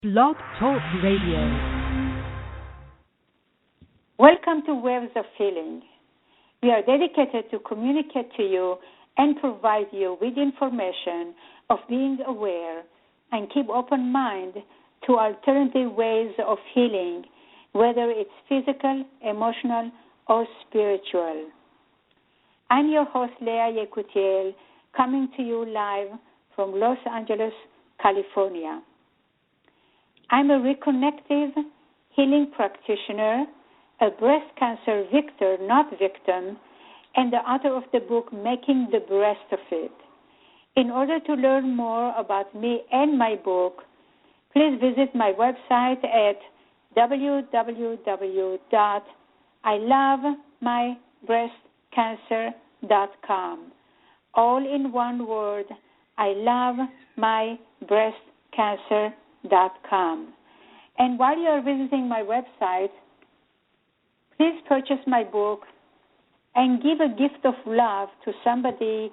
Blog Talk Radio. Welcome to Waves of Healing. We are dedicated to communicate to you and provide you with information of being aware and keep open mind to alternative ways of healing, whether it's physical, emotional, or spiritual. I'm your host, Leah Yekutiel, coming to you live from Los Angeles, California. I'm a reconnective healing practitioner, a breast cancer victor, not victim, and the author of the book, Making the Breast of It. In order to learn more about me and my book, please visit my website at www.ilovemybreastcancer.com. All in one word, ilovemybreastcancer.com. And while you are visiting my website, please purchase my book and give a gift of love to somebody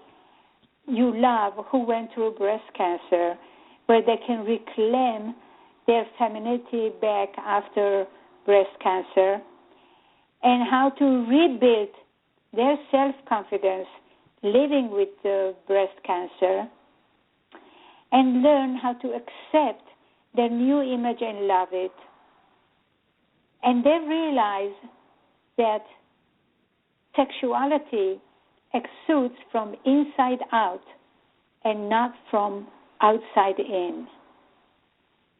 you love who went through breast cancer, where they can reclaim their femininity back after breast cancer, and how to rebuild their self-confidence living with breast cancer, and learn how to accept their new image and love it. And they realize that sexuality exudes from inside out and not from outside in.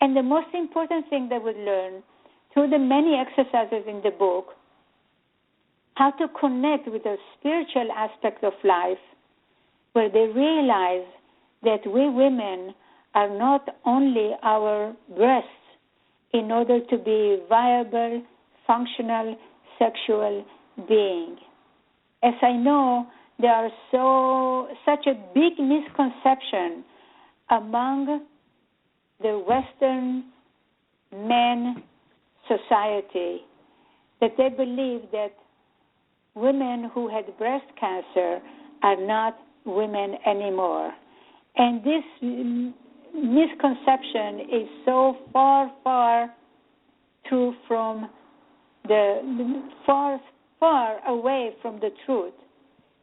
And the most important thing they would learn through the many exercises in the book, how to connect with the spiritual aspect of life, where they realize that we women are not only our breasts in order to be viable, functional, sexual being. As I know, there are such a big misconception among the Western men society that they believe that women who had breast cancer are not women anymore. And this misconception is so far, far true from far away from the truth,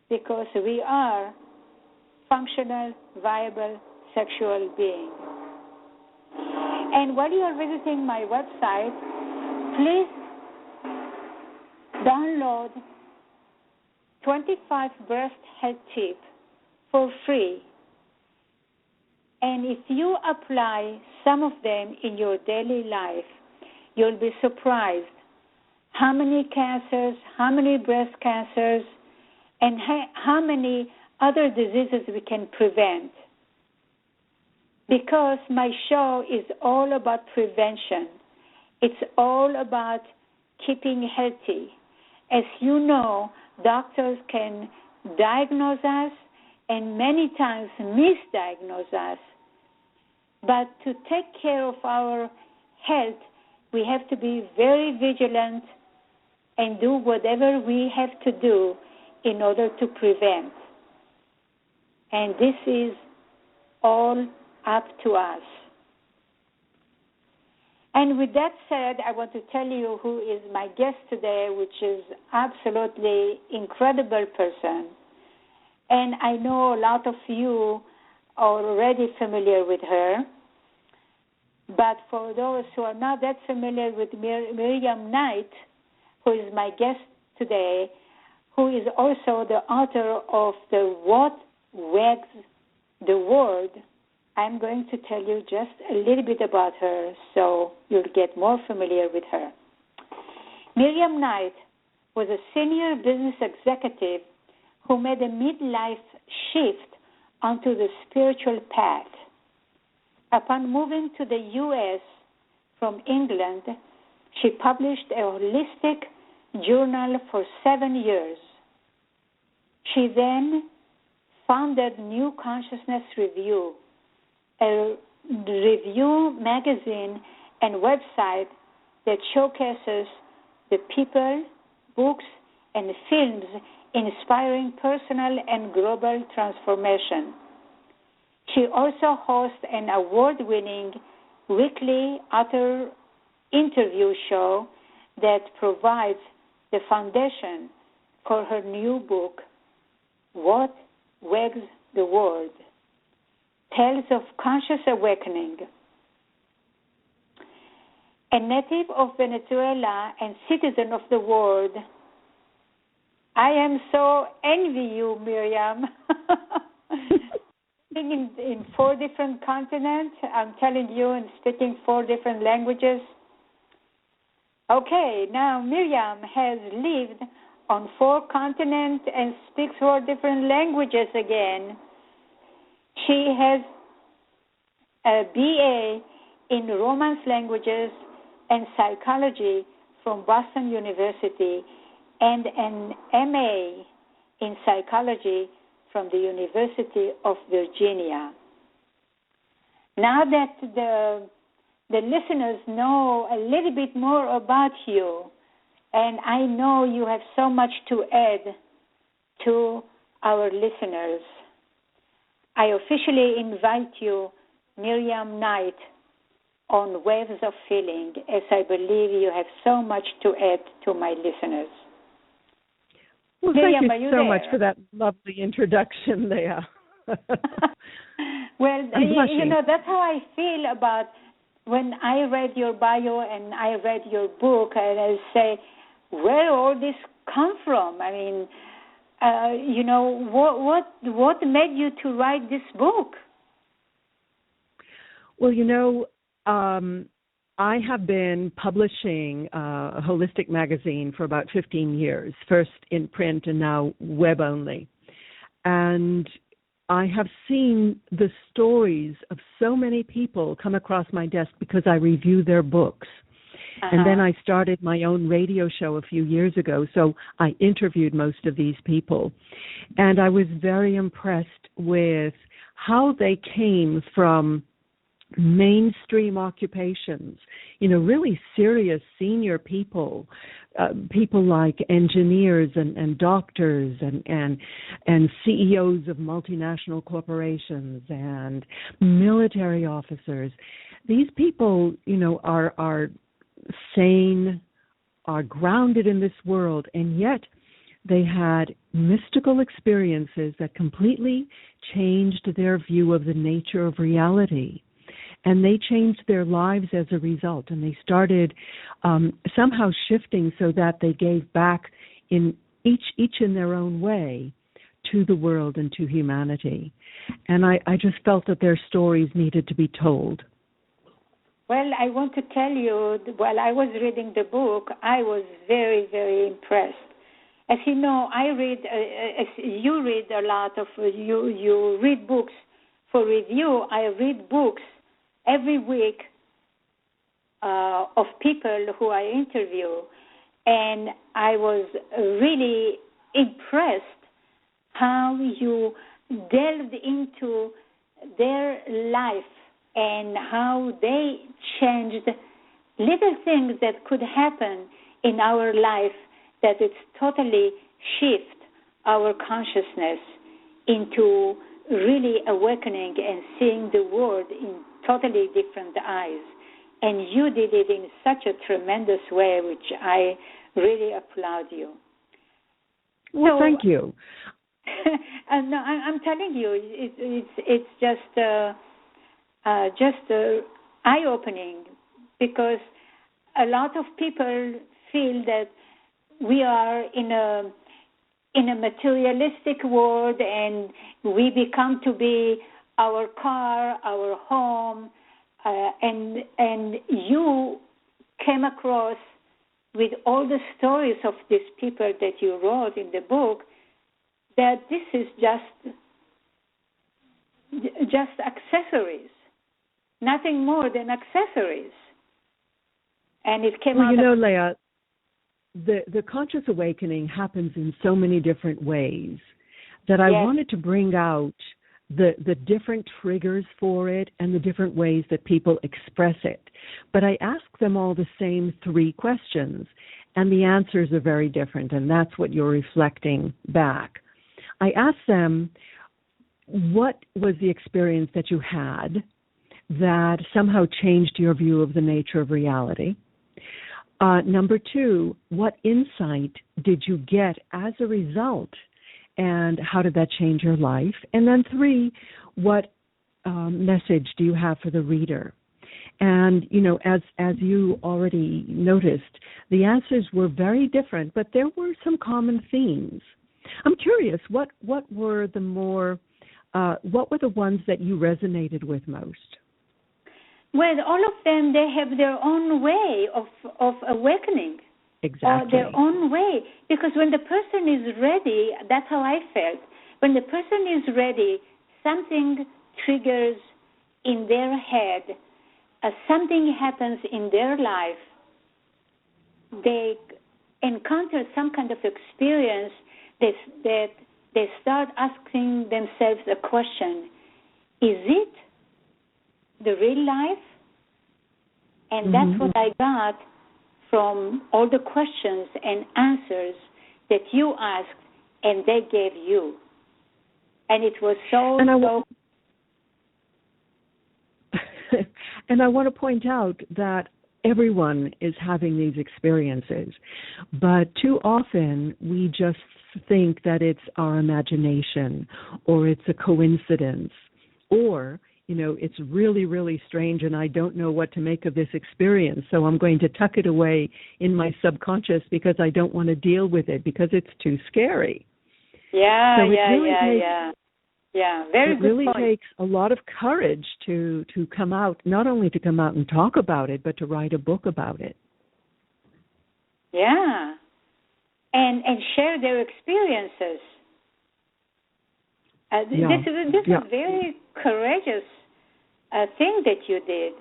because we are functional, viable, sexual beings. And while you are visiting my website, please download 25 breast health tips for free. And if you apply some of them in your daily life, you'll be surprised how many cancers, how many breast cancers, and how many other diseases we can prevent. Because my show is all about prevention. It's all about keeping healthy. As you know, doctors can diagnose us and many times misdiagnose us. But to take care of our health, we have to be very vigilant and do whatever we have to do in order to prevent. And this is all up to us. And with that said, I want to tell you who is my guest today, which is absolutely incredible person. And I know a lot of you are already familiar with her. But for those who are not that familiar with Miriam Knight, who is my guest today, who is also the author of the What Wags the World, I'm going to tell you just a little bit about her so you'll get more familiar with her. Miriam Knight was a senior business executive who made a midlife shift onto the spiritual path. Upon moving to the U.S. from England, she published a holistic journal for 7 years. She then founded New Consciousness Review, a review magazine and website that showcases the people, books, and films inspiring personal and global transformation. She also hosts an award-winning weekly author interview show that provides the foundation for her new book, What Wags the World? Tales of Conscious Awakening. A native of Venezuela and citizen of the world, I am so envy you, Miriam. in 4 different continents, I'm telling you, and speaking 4 different languages. Okay, now Miriam has lived on 4 continents and speaks 4 different languages again. She has a BA in Romance Languages and Psychology from Boston University and an MA in Psychology from the University of Virginia. Now that the listeners know a little bit more about you, and I know you have so much to add to our listeners, I officially invite you, Miriam Knight, on Waves of Feeling, as I believe you have so much to add to my listeners. Well, Miriam, thank you so much for that lovely introduction, Leah. Well, that's how I feel about when I read your bio and I read your book, and I say, where all this come from? I mean, what made you to write this book? Well, I have been publishing a holistic magazine for about 15 years, first in print and now web only. And I have seen the stories of so many people come across my desk because I review their books. And then I started my own radio show a few years ago, so I interviewed most of these people. And I was very impressed with how they came from mainstream occupations, really serious senior people, people like engineers and doctors and CEOs of multinational corporations and military officers. These people, are sane, are grounded in this world, and yet they had mystical experiences that completely changed their view of the nature of reality. And they changed their lives as a result, and they started somehow shifting so that they gave back in each in their own way to the world and to humanity. And I just felt that their stories needed to be told. Well, I want to tell you, while I was reading the book, I was very, very impressed. As you know, I read, as you read a lot of, you read books for review. I read books every week of people who I interview, and I was really impressed how you delved into their life and how they changed little things that could happen in our life that it's totally shift our consciousness into really awakening and seeing the world in totally different eyes. And you did it in such a tremendous way, which I really applaud you. Well, thank you. No, I'm telling you, it's just eye-opening, because a lot of people feel that we are in a materialistic world, and we become to be our car, our home, and you came across with all the stories of these people that you wrote in the book, that this is just accessories, nothing more than accessories. And it came out. Leah, the conscious awakening happens in so many different ways that I wanted to bring out the different triggers for it and the different ways that people express it. But I ask them all the same 3 questions, and the answers are very different, and that's what you're reflecting back. I ask them, what was the experience that you had? that somehow changed your view of the nature of reality? Number two, what insight did you get as a result, and how did that change your life? And then three, what message do you have for the reader? And, you know, as you already noticed, the answers were very different, but there were some common themes. I'm curious, what were the ones that you resonated with most? Well, all of them, they have their own way of awakening. Exactly. Or their own way. Because when the person is ready, that's how I felt. When the person is ready, something triggers in their head, something happens in their life. They encounter some kind of experience that they start asking themselves a question. Is it the real life? And that's what I got from all the questions and answers that you asked and they gave you. And it was so... And I want to point out that everyone is having these experiences, but too often we just think that it's our imagination or it's a coincidence or, you know, it's really, really strange and I don't know what to make of this experience, so I'm going to tuck it away in my subconscious because I don't want to deal with it because it's too scary. Yeah, so very it good really point. takes a lot of courage to come out, not only to come out and talk about it, but to write a book about it. Yeah, and share their experiences. This is a very courageous thing that you did.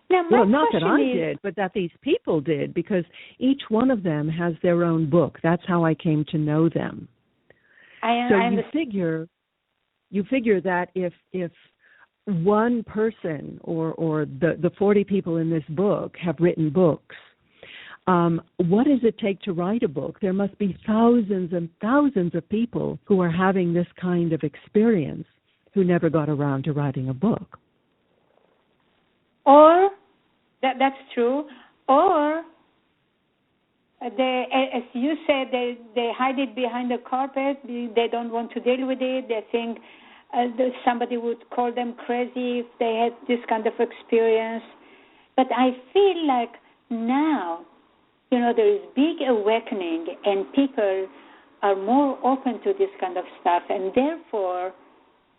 Now, well, not that I did, but that these people did, because each one of them has their own book. That's how I came to know them. You figure that if one person or the 40 people in this book have written books, what does it take to write a book? There must be thousands and thousands of people who are having this kind of experience who never got around to writing a book. Or, that's true, or they, as you said, they hide it behind the carpet. They don't want to deal with it. They think somebody would call them crazy if they had this kind of experience. But I feel like now, you know, there is big awakening and people are more open to this kind of stuff, and therefore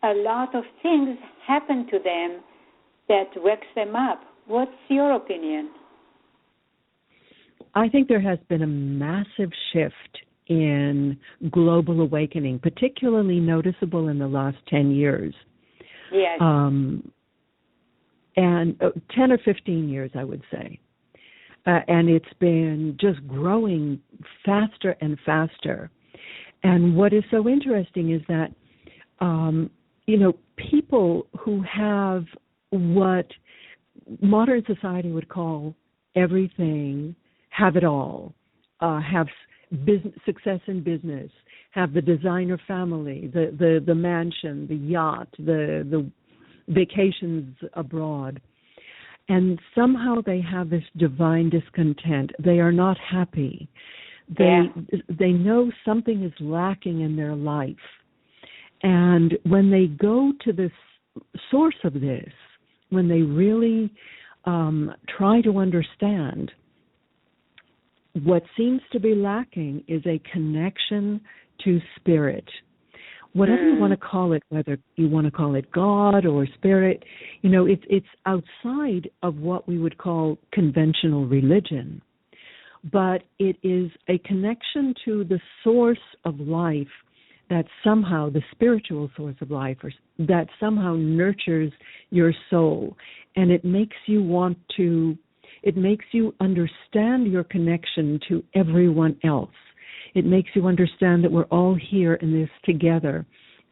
a lot of things happen to them that wakes them up. What's your opinion? I think there has been a massive shift in global awakening, particularly noticeable in the last 10 years. Yes. And 10 or 15 years, I would say. And it's been just growing faster and faster. And what is so interesting is that, you know, people who have what modern society would call everything, have it all, have success in business, have the designer family, the mansion, the yacht, the vacations abroad. And somehow they have this divine discontent. They are not happy. They know something is lacking in their life. And when they go to the source of this, when they really try to understand, what seems to be lacking is a connection to spirit. Whatever you want to call it, whether you want to call it God or spirit, you know, it's outside of what we would call conventional religion. But it is a connection to the source of life that somehow, the spiritual source of life, or that somehow nurtures your soul. And it makes you understand your connection to everyone else. It makes you understand that we're all here in this together,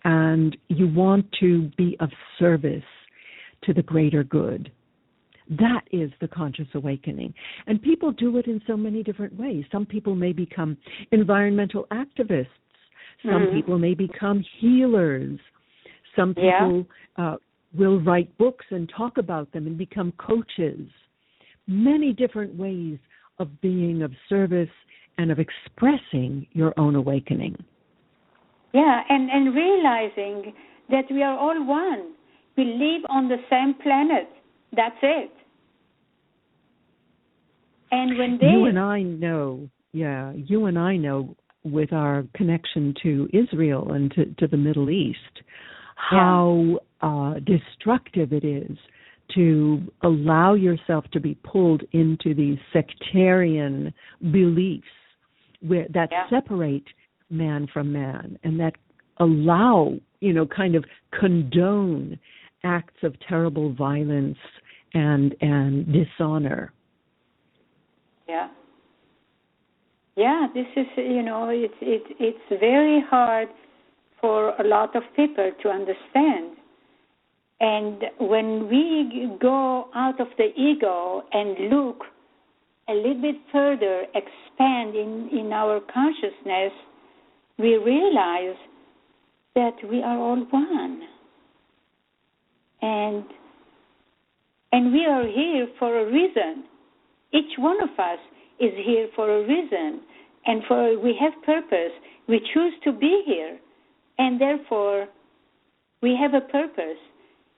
and you want to be of service to the greater good. That is the conscious awakening. And people do it in so many different ways. Some people may become environmental activists. Some people may become healers. Some people will write books and talk about them and become coaches. Many different ways of being of service and of expressing your own awakening. Yeah, and realizing that we are all one. We live on the same planet. That's it. And when you and I know with our connection to Israel and to the Middle East, how destructive it is to allow yourself to be pulled into these sectarian beliefs that separate man from man and that allow, kind of condone acts of terrible violence and dishonor. Yeah, this is, it's very hard for a lot of people to understand. And when we go out of the ego and look a little bit further, expand in our consciousness, we realize that we are all one. And we are here for a reason. Each one of us is here for a reason, and we have purpose. We choose to be here, and therefore we have a purpose.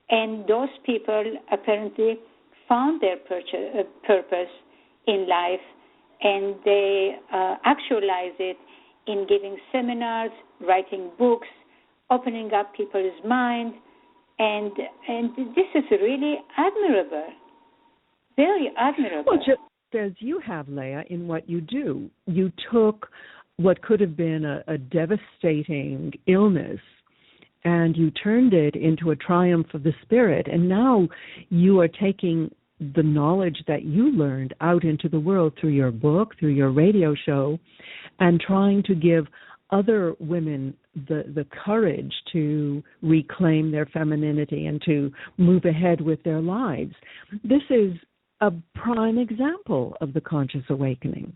And those people apparently found their purpose in life, and they actualize it in giving seminars, writing books, opening up people's mind, and this is really admirable, very admirable. Well, just as you have, Leah, in what you do, you took what could have been a devastating illness and you turned it into a triumph of the spirit, and now you are taking the knowledge that you learned out into the world through your book, through your radio show, and trying to give other women the courage to reclaim their femininity and to move ahead with their lives. This is a prime example of the conscious awakening.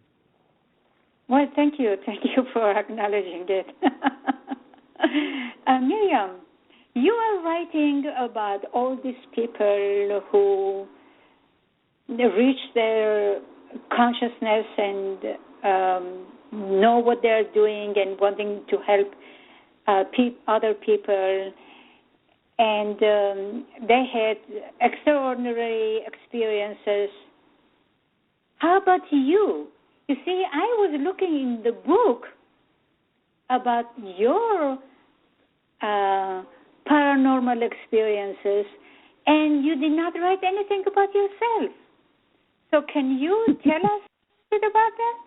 Well, thank you. Thank you for acknowledging it. Miriam, you are writing about all these people who reach their consciousness and know what they're doing and wanting to help other people. And they had extraordinary experiences. How about you? You see, I was looking in the book about your paranormal experiences, and you did not write anything about yourself. So can you tell us a bit about that?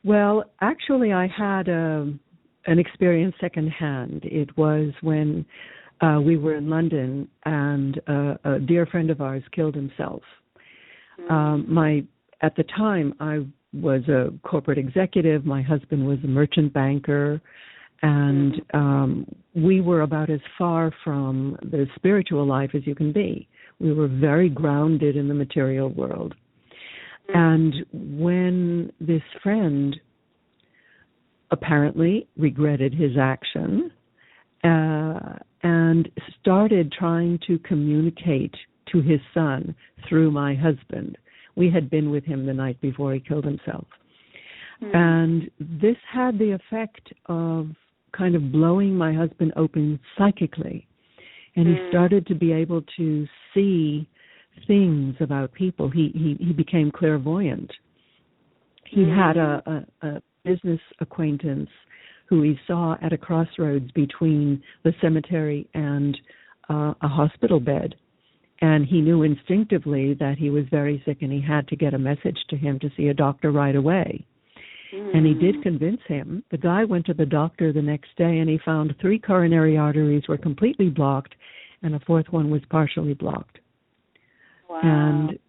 Well, actually, I had an experience secondhand. It was when we were in London, and a dear friend of ours killed himself. At the time, I was a corporate executive. My husband was a merchant banker, and we were about as far from the spiritual life as you can be. We were very grounded in the material world. And when this friend apparently regretted his action and started trying to communicate to his son through my husband. We had been with him the night before he killed himself. And this had the effect of kind of blowing my husband open psychically. And he started to be able to see things about people. He became clairvoyant. He had a business acquaintance who he saw at a crossroads between the cemetery and a hospital bed. And he knew instinctively that he was very sick and he had to get a message to him to see a doctor right away. And he did convince him. The guy went to the doctor the next day and he found 3 coronary arteries were completely blocked and a 4th one was partially blocked. Wow. And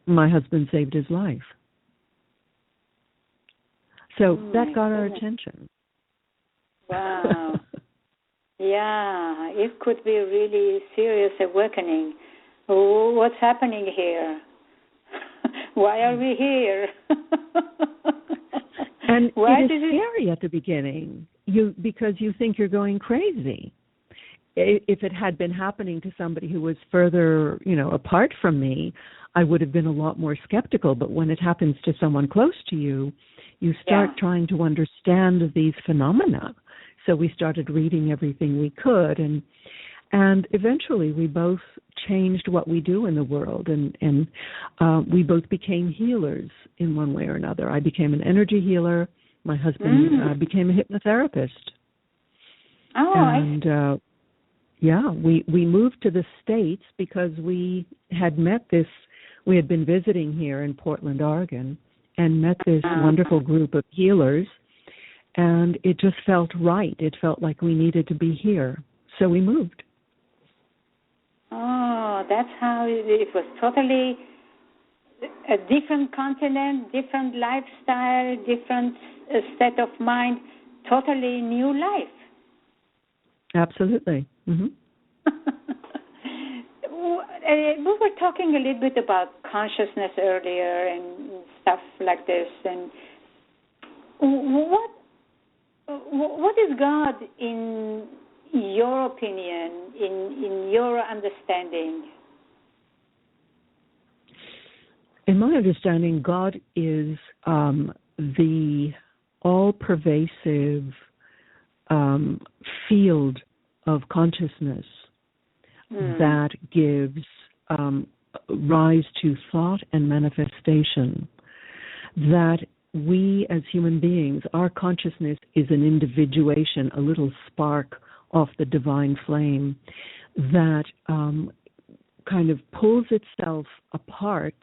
my husband saved his life. So that got our attention. Wow. Yeah, it could be a really serious awakening. Oh, what's happening here? Why are we here? And it is scary at the beginning, because you think you're going crazy. if it had been happening to somebody who was further, apart from me, I would have been a lot more skeptical. But when it happens to someone close to you, you start trying to understand these phenomena. So we started reading everything we could, and eventually we both changed what we do in the world, and we both became healers in one way or another. I became an energy healer. My husband became a hypnotherapist. Oh, and we moved to the States because we had been visiting here in Portland, Oregon, and met this wonderful group of healers, and it just felt right. It felt like we needed to be here, so we moved. Oh, that's how it was. Totally a different continent, different lifestyle, different state of mind, totally new life. Absolutely. Mm-hmm. We were talking a little bit about consciousness earlier and stuff like this. And what is God in your opinion, in your understanding? In my understanding, God is the all-pervasive field of consciousness that gives rise to thought and manifestation. That we as human beings, our consciousness is an individuation, a little spark off the divine flame that kind of pulls itself apart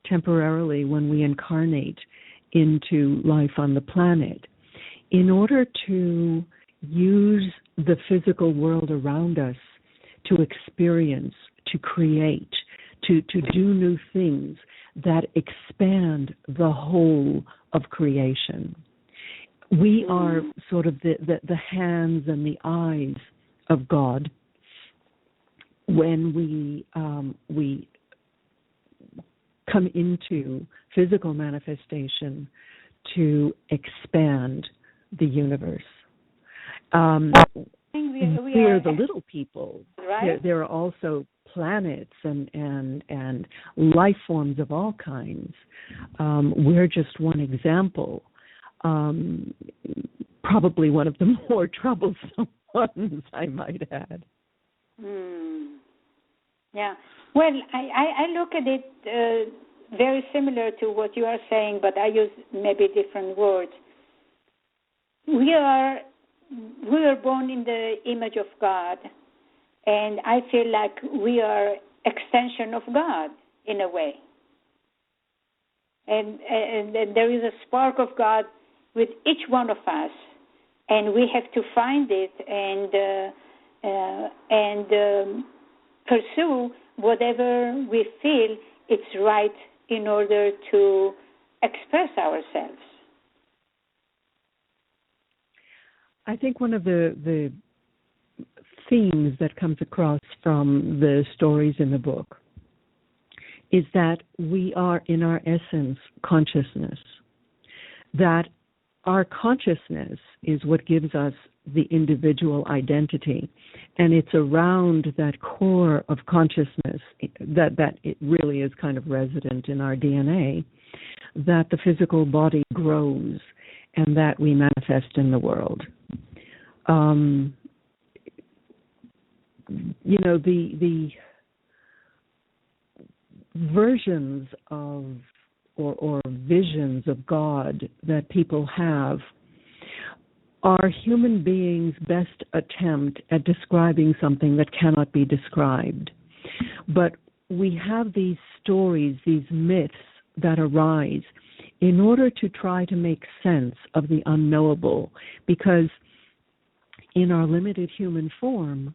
temporarily when we incarnate into life on the planet in order to use the physical world around us to experience, to create, to do new things that expand the whole of creation. We are sort of the hands and the eyes of God when we come into physical manifestation to expand the universe. We are the little people. Right? There are also planets and life forms of all kinds. We're just one example. Probably one of the more troublesome ones, I might add. Yeah. Well, I look at it very similar to what you are saying, but I use maybe different words. We are born in the image of God, and I feel like we are extension of God in a way. And there is a spark of God with each one of us, and we have to find it and pursue whatever we feel it's right in order to express ourselves. I think one of the themes that comes across from the stories in the book is that we are, in our essence, consciousness. That our consciousness is what gives us the individual identity, and it's around that core of consciousness that it really is kind of resident in our DNA, that the physical body grows and that we manifest in the world. The versions of or visions of God that people have are human beings' best attempt at describing something that cannot be described. But we have these stories, these myths that arise in order to try to make sense of the unknowable, because in our limited human form,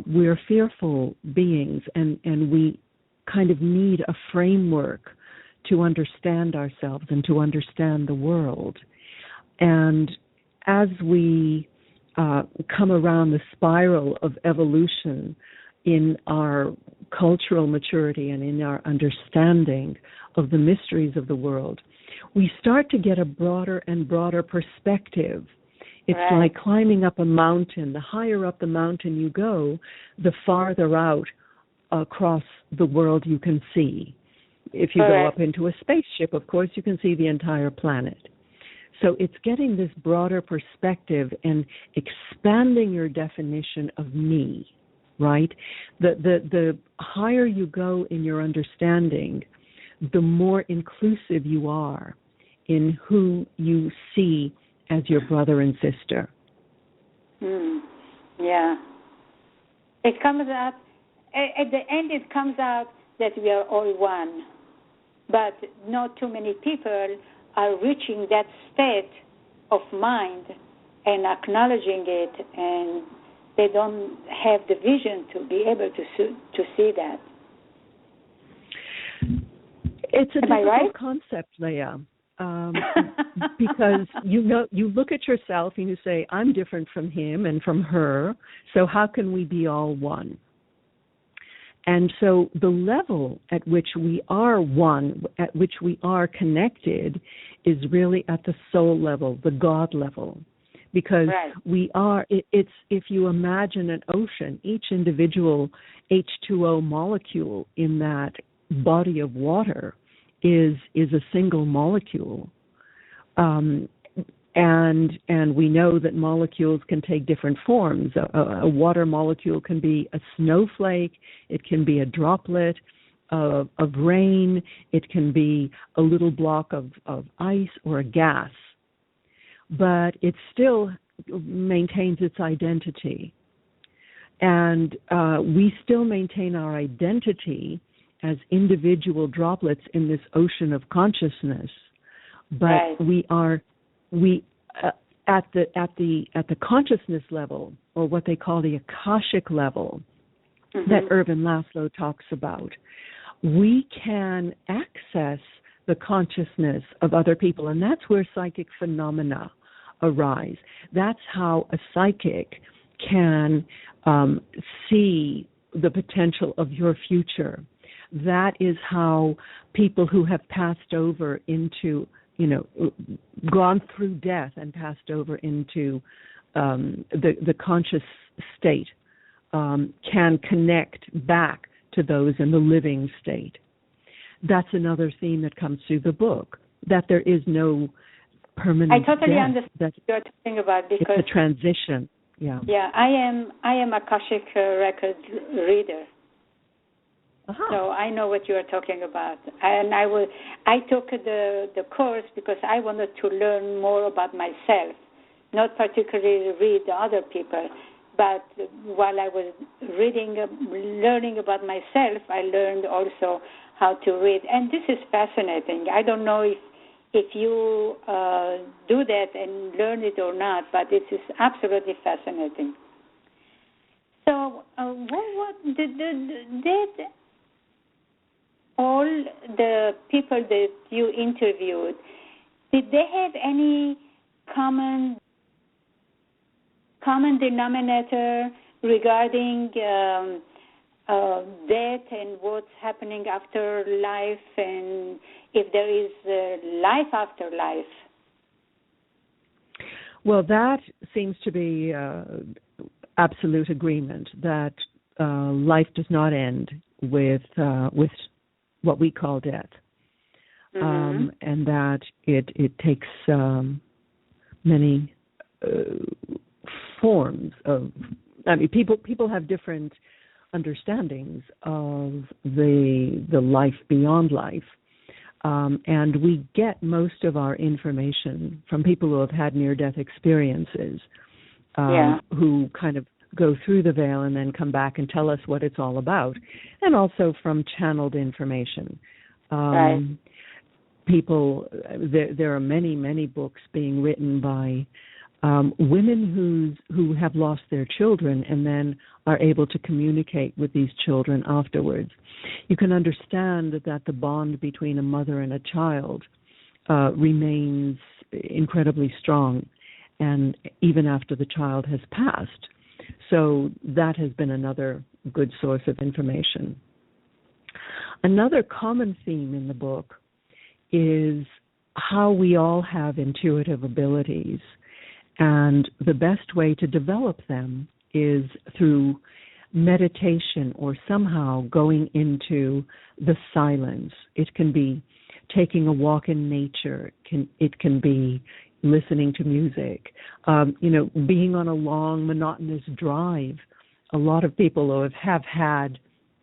we're fearful beings, and we kind of need a framework to understand ourselves and to understand the world. And as we come around the spiral of evolution in our cultural maturity and in our understanding of the mysteries of the world, we start to get a broader and broader perspective It's like climbing up a mountain. The higher up the mountain you go, the farther out across the world you can see. If you go up into a spaceship, of course, you can see the entire planet. So it's getting this broader perspective and expanding your definition of me, right? The higher you go in your understanding, the more inclusive you are in who you see as your brother and sister. Yeah. It comes out, at the end it comes out that we are all one. But not too many people are reaching that state of mind and acknowledging it, and they don't have the vision to be able to see that. It's a difficult concept, Leah, because you look at yourself and you say, I'm different from him and from her, so how can we be all one? And so the level at which we are one, at which we are connected, is really at the soul level, the God level. Because we are, it's, if you imagine an ocean, each individual H2O molecule in that body of water is a single molecule. And we know that molecules can take different forms. A water molecule can be a snowflake, it can be a droplet of rain, it can be a little block of ice or a gas. But it still maintains its identity. And we still maintain our identity as individual droplets in this ocean of consciousness. But we at the consciousness level, or what they call the Akashic level, that Irvin Laszlo talks about, we can access the consciousness of other people, and that's where psychic phenomena arise. That's how a psychic can see the potential of your future. That is how people who have passed over into, gone through death and passed over into the conscious state can connect back to those in the living state. That's another theme that comes through the book, that there is no permanent I totally death. understand what you're talking about, because it's a transition. Yeah. Yeah, I am Akashic record reader. So I know what you are talking about, and I took the course because I wanted to learn more about myself, not particularly read the other people, but while I was learning about myself, I learned also how to read, and this is fascinating. I don't know if you do that and learn it or not, but it is absolutely fascinating. So, what did all the people that you interviewed, did they have any common denominator regarding death and what's happening after life, and if there is life after life? Well, that seems to be absolute agreement that life does not end with what we call death, and that it takes many forms of. I mean, people have different understandings of the life beyond life, and we get most of our information from people who have had near-death experiences, who kind of go through the veil and then come back and tell us what it's all about, and also from channeled information. People, there are many books being written by women who have lost their children and then are able to communicate with these children afterwards. You can understand that the bond between a mother and a child remains incredibly strong, and even after the child has passed. So that has been another good source of information. Another common theme in the book is how we all have intuitive abilities, And the best way to develop them is through meditation or somehow going into the silence. It can be taking a walk in nature. It can be listening to music. Being on a long, monotonous drive. A lot of people have had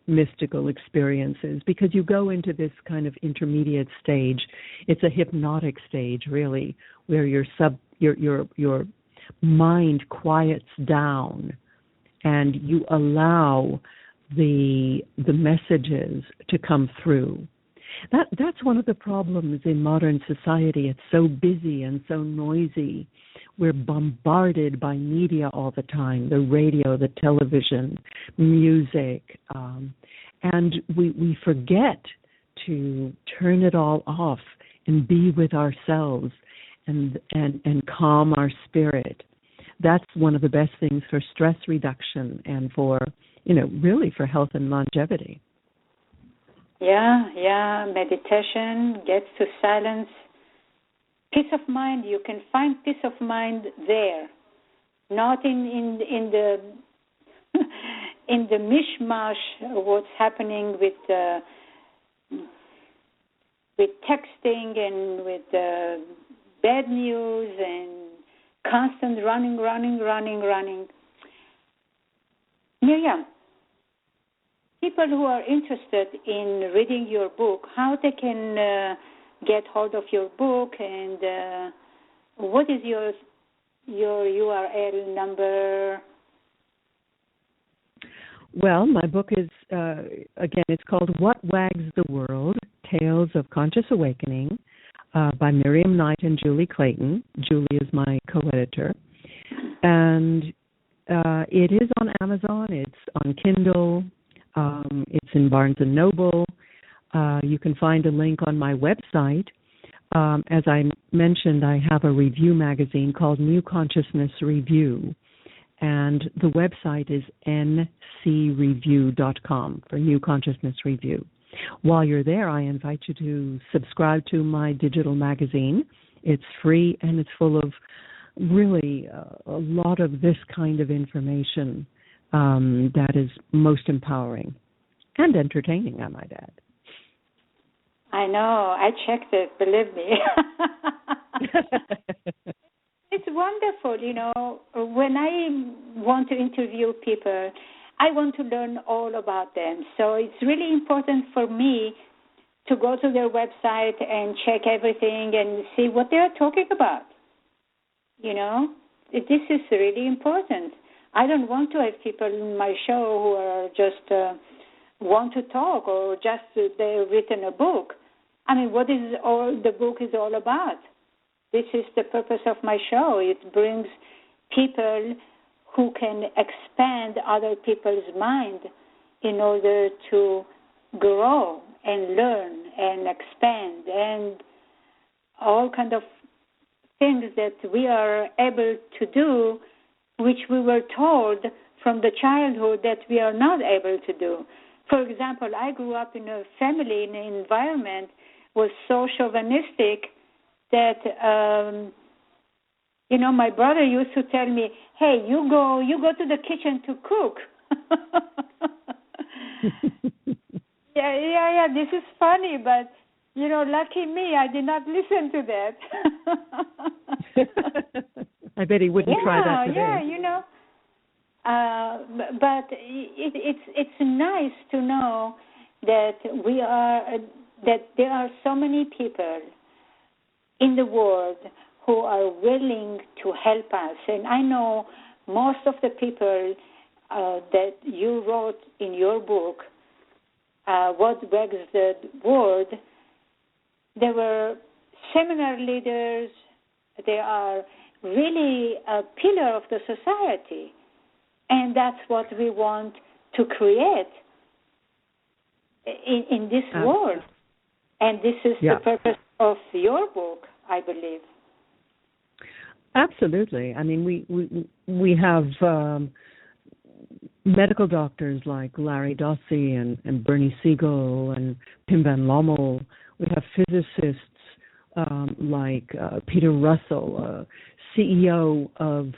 mystical experiences because you go into this kind of intermediate stage. It's a hypnotic stage, really, where your mind quiets down and you allow the messages to come through. That's one of the problems in modern society. It's so busy and so noisy. We're bombarded by media all the time, the radio, the television, music, and we forget to turn it all off and be with ourselves and calm our spirit. That's one of the best things for stress reduction and for, really for health and longevity. Yeah, meditation gets to silence. Peace of mind, you can find peace of mind there, not in the in the mishmash of what's happening with texting and with bad news and constant running. Miriam, people who are interested in reading your book, how they can get hold of your book, and what is your URL number? Well, my book is, again, it's called What Wags the World? Tales of Conscious Awakening by Miriam Knight and Julie Clayton. Julie is my co-editor. And it is on Amazon. It's on Kindle. It's in Barnes & Noble. You can find a link on my website. As I mentioned, I have a review magazine called New Consciousness Review, and the website is ncreview.com for New Consciousness Review. While you're there, I invite you to subscribe to my digital magazine. It's free, and it's full of really a lot of this kind of information that is most empowering and entertaining, I might add. I know. I checked it, believe me. It's wonderful, When I want to interview people, I want to learn all about them. So it's really important for me to go to their website and check everything and see what they are talking about. This is really important. I don't want to have people in my show who are just want to talk or just they've written a book. I mean, what is all the book is all about? This is the purpose of my show. It brings people who can expand other people's mind in order to grow and learn and expand and all kind of things that we are able to do, which we were told from the childhood that we are not able to do. For example, I grew up in a family, in an environment was so chauvinistic that, my brother used to tell me, hey, you go to the kitchen to cook. Yeah, this is funny, but, lucky me, I did not listen to that. I bet he wouldn't try that today. Yeah, but it's nice to know that that there are so many people in the world who are willing to help us. And I know most of the people that you wrote in your book, What Wags the World, they were seminar leaders. They are really a pillar of the society. And that's what we want to create in this world. And this is the purpose of your book, I believe. Absolutely. I mean, we have medical doctors like Larry Dossey and Bernie Siegel and Pim Van Lommel. We have physicists like Peter Russell, CEO of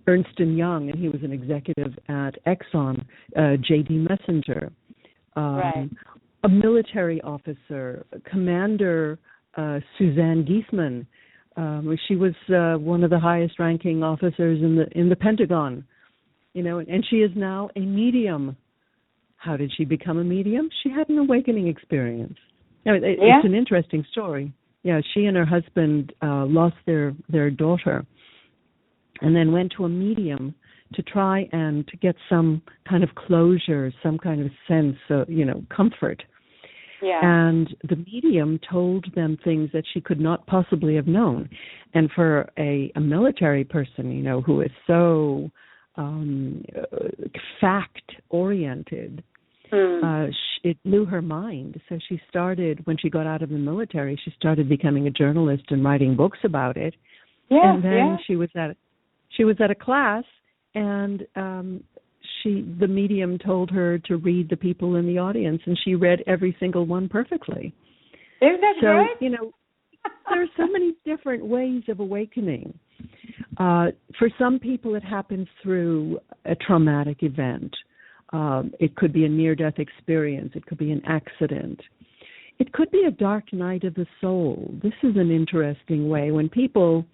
Ernst & Young, and he was an executive at Exxon, J.D. Messenger, right. a military officer, Commander Suzanne Giesemann. She was one of the highest-ranking officers in the Pentagon, and she is now a medium. How did she become a medium? She had an awakening experience. It's an interesting story. Yeah, she and her husband lost their daughter, and then went to a medium to try and to get some kind of closure, some kind of sense of, comfort. Yeah. And the medium told them things that she could not possibly have known. And for a military person, who is so fact-oriented, it blew her mind. So she started, when she got out of the military, she started becoming a journalist and writing books about it. Yeah, and then she was at a class, and the medium told her to read the people in the audience, and she read every single one perfectly. Isn't that great? There are so many different ways of awakening. For some people, it happens through a traumatic event. It could be a near-death experience. It could be an accident. It could be a dark night of the soul. This is an interesting way when people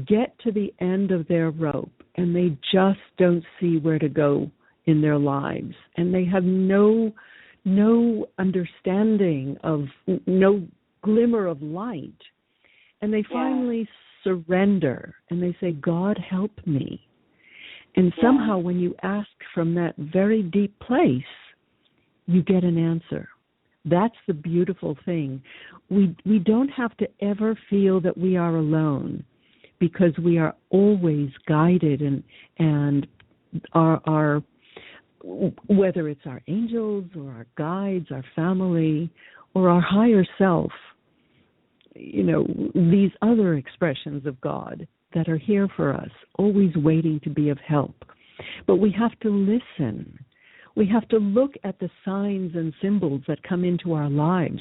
get to the end of their rope and they just don't see where to go in their lives, and they have no understanding of, no glimmer of light, and they finally surrender and they say, God, help me. And somehow when you ask from that very deep place, you get an answer. That's the beautiful thing. We don't have to ever feel that we are alone, because we are always guided and our whether it's our angels or our guides, our family, or our higher self, these other expressions of God that are here for us, always waiting to be of help. But we have to listen. We have to look at the signs and symbols that come into our lives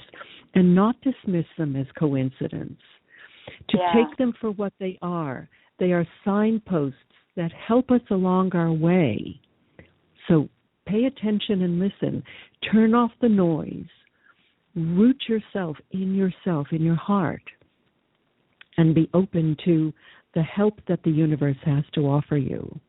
and not dismiss them as coincidence, to take them for what they are. They are signposts that help us along our way. So pay attention and listen. Turn off the noise. Root yourself, in your heart, and be open to the help that the universe has to offer you.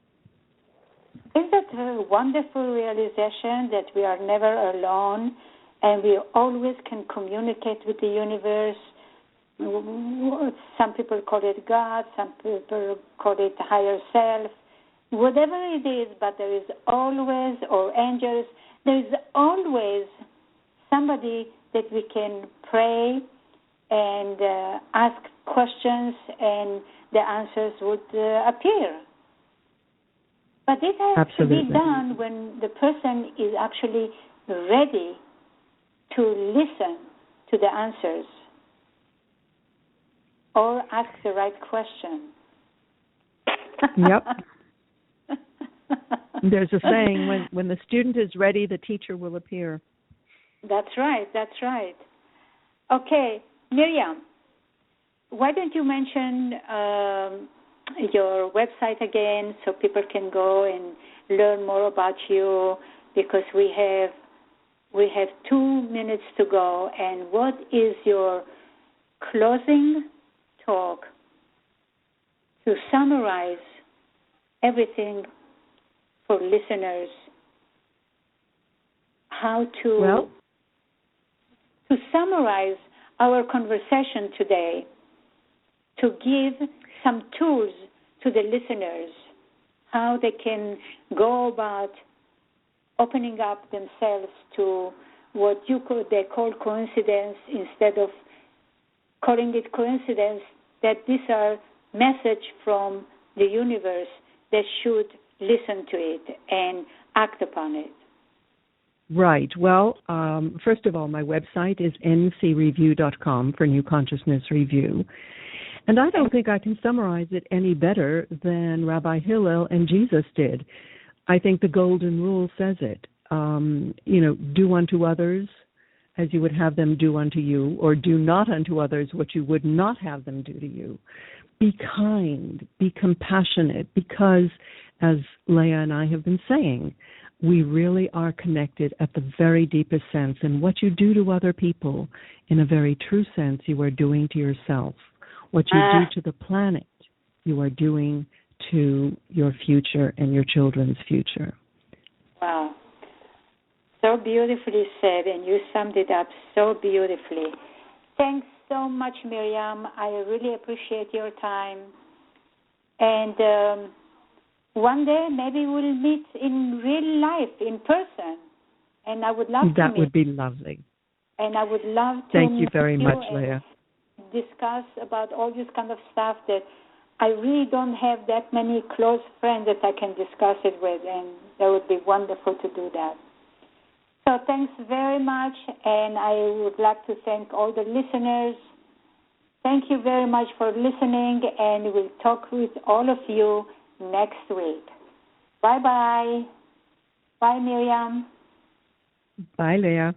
Isn't that a wonderful realization that we are never alone and we always can communicate with the universe? Some people call it God, some people call it higher self. Whatever it is, but there is always, or angels, there is always somebody that we can pray and ask questions, and the answers would appear. But it has to be done when the person is actually ready to listen to the answers or ask the right question. Yep. There's a saying, when the student is ready, the teacher will appear. That's right. Okay, Miriam, why don't you mention your website again so people can go and learn more about you, because we have 2 minutes to go. And what is your closing talk to summarize everything for listeners? How to summarize our conversation today, to give some tools to the listeners, how they can go about opening up themselves to what they call coincidence, instead of calling it coincidence, that these are messages from the universe. They should listen to it and act upon it. Right. Well, first of all, my website is ncreview.com for New Consciousness Review. And I don't think I can summarize it any better than Rabbi Hillel and Jesus did. I think the Golden Rule says it. Do unto others as you would have them do unto you, or do not unto others what you would not have them do to you. Be kind, be compassionate, because, as Leah and I have been saying, we really are connected at the very deepest sense. And what you do to other people, in a very true sense, you are doing to yourself. What you do to the planet, you are doing to your future and your children's future. Wow. So beautifully said, and you summed it up so beautifully. Thanks so much, Miriam. I really appreciate your time. And one day maybe we'll meet in real life, in person. And I would love to meet. That would be lovely. And I would love to Thank you meet very much, Leah. Discuss about all this kind of stuff that I really don't have that many close friends that I can discuss it with, and that would be wonderful to do that. So thanks very much, and I would like to thank all the listeners. Thank you very much for listening, and we'll talk with all of you next week. Bye-bye. Bye, Miriam. Bye, Leah.